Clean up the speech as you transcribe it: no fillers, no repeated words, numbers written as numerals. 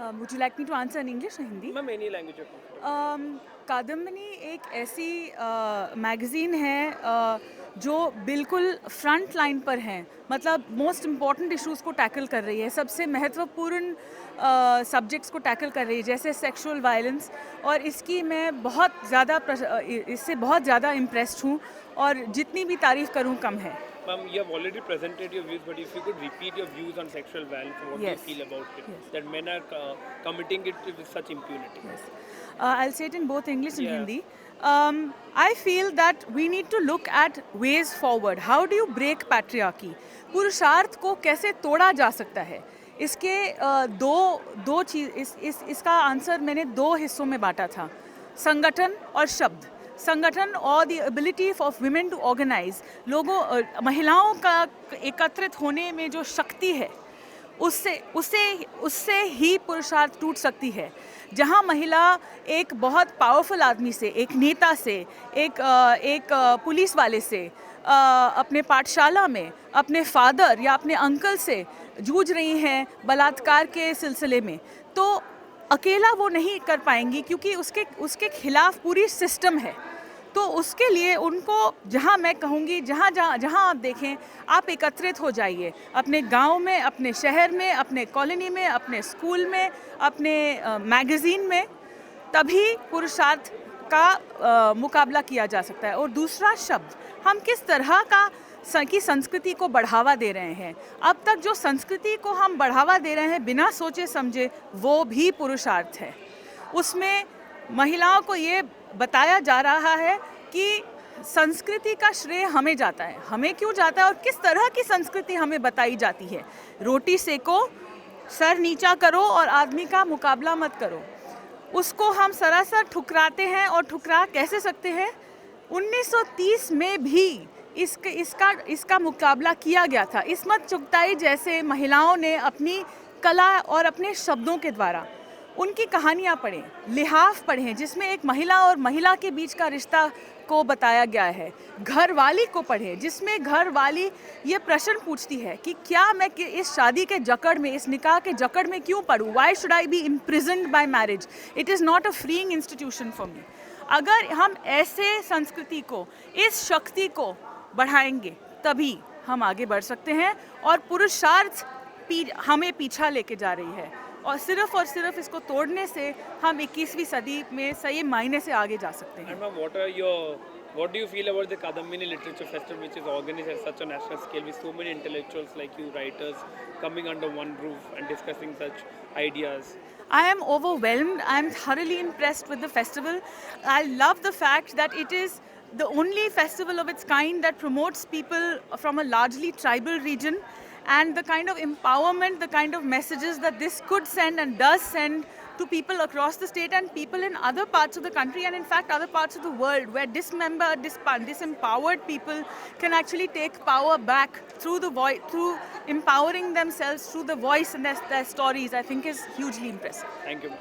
Would you like me to answer in English or Hindi? Ma'am any language you're comfortable. Kadambini एक ऐसी magazine है जो बिल्कुल front line पर है, मतलब मोस्ट इम्पॉर्टेंट इश्यूज़ को टैकल कर रही है, सबसे महत्वपूर्ण सब्जेक्ट्स को टैकल कर रही है, जैसे सेक्सुअल वायलेंस। और इसकी मैं इससे बहुत ज़्यादा इम्प्रेस्ड हूँ, और जितनी भी तारीफ़ करूँ कम है। Ma'am, you have already presented your views, but if you could repeat your views on sexual violence, what Yes. do you feel about it? Yes. That men are committing it with such impunity. Yes. I'll say it in both English and Yeah. Hindi. I feel that we need to look at ways forward. How do you break patriarchy? पुरुषार्थ को कैसे तोड़ा जा सकता है? इसके दो चीज इसका आंसर मैंने दो हिस्सों में बांटा था, संगठन और शब्द। संगठन और the ability of women to organise, महिलाओं का एकत्रित होने में जो शक्ति है, उससे ही पुरुषार्थ टूट सकती है। जहां महिला एक बहुत पावरफुल आदमी से, एक नेता से, एक पुलिस वाले से, अपने पाठशाला में अपने फादर या अपने अंकल से जूझ रही हैं बलात्कार के सिलसिले में, तो अकेला वो नहीं कर पाएंगी, क्योंकि उसके खिलाफ पूरी सिस्टम है। तो उसके लिए उनको, जहाँ मैं कहूँगी, जहाँ आप देखें, आप एकत्रित हो जाइए, अपने गांव में, अपने शहर में, अपने कॉलोनी में, अपने स्कूल में, अपने मैगज़ीन में, तभी पुरुषार्थ का मुकाबला किया जा सकता है। और दूसरा शब्द, हम किस तरह की संस्कृति को बढ़ावा दे रहे हैं। अब तक जो संस्कृति को हम बढ़ावा दे रहे हैं बिना सोचे समझे, वो भी पुरुषार्थ है। उसमें महिलाओं को ये बताया जा रहा है कि संस्कृति का श्रेय हमें जाता है। हमें क्यों जाता है और किस तरह की संस्कृति हमें बताई जाती है? रोटी सेको, सर नीचा करो और आदमी का मुकाबला मत करो। उसको हम सरासर ठुकराते हैं, और ठुकरा कैसे सकते हैं? 1930 में भी इसका मुकाबला किया गया था। इस्मत चुगताई जैसे महिलाओं ने अपनी कला और अपने शब्दों के द्वारा, उनकी कहानियाँ पढ़ें, लिहाफ पढ़ें, जिसमें एक महिला और महिला के बीच का रिश्ता को बताया गया है। घरवाली को पढ़ें, जिसमें घरवाली ये प्रश्न पूछती है कि क्या मैं इस शादी के जकड़ में, इस निकाह के जकड़ में क्यों पढ़ूँ? Why should I be imprisoned by marriage? It is not a freeing institution for me. अगर हम ऐसे संस्कृति को, इस शक्ति को बढ़ाएंगे, तभी हम आगे बढ़ सकते हैं, और पुरुषार्थ हमें पीछा लेके जा रही है, और सिर्फ इसको तोड़ने से हम 21वीं सदी में सही मायने से आगे जा सकते हैं। And ma'am, what do you feel about the Kadambini Literature Festival, which is organized at such a national scale with so many intellectuals like you, writers, coming under one roof and discussing such ideas? I am overwhelmed. I am thoroughly impressed with the festival. I love the fact that it is the only festival of its kind that promotes people from a largely tribal region, and the kind of empowerment, the kind of messages that this could send and does send to people across the state and people in other parts of the country, and in fact other parts of the world, where disempowered people can actually take power back through through empowering themselves through the voice and their stories, I think is hugely impressive. Thank you, ma'am.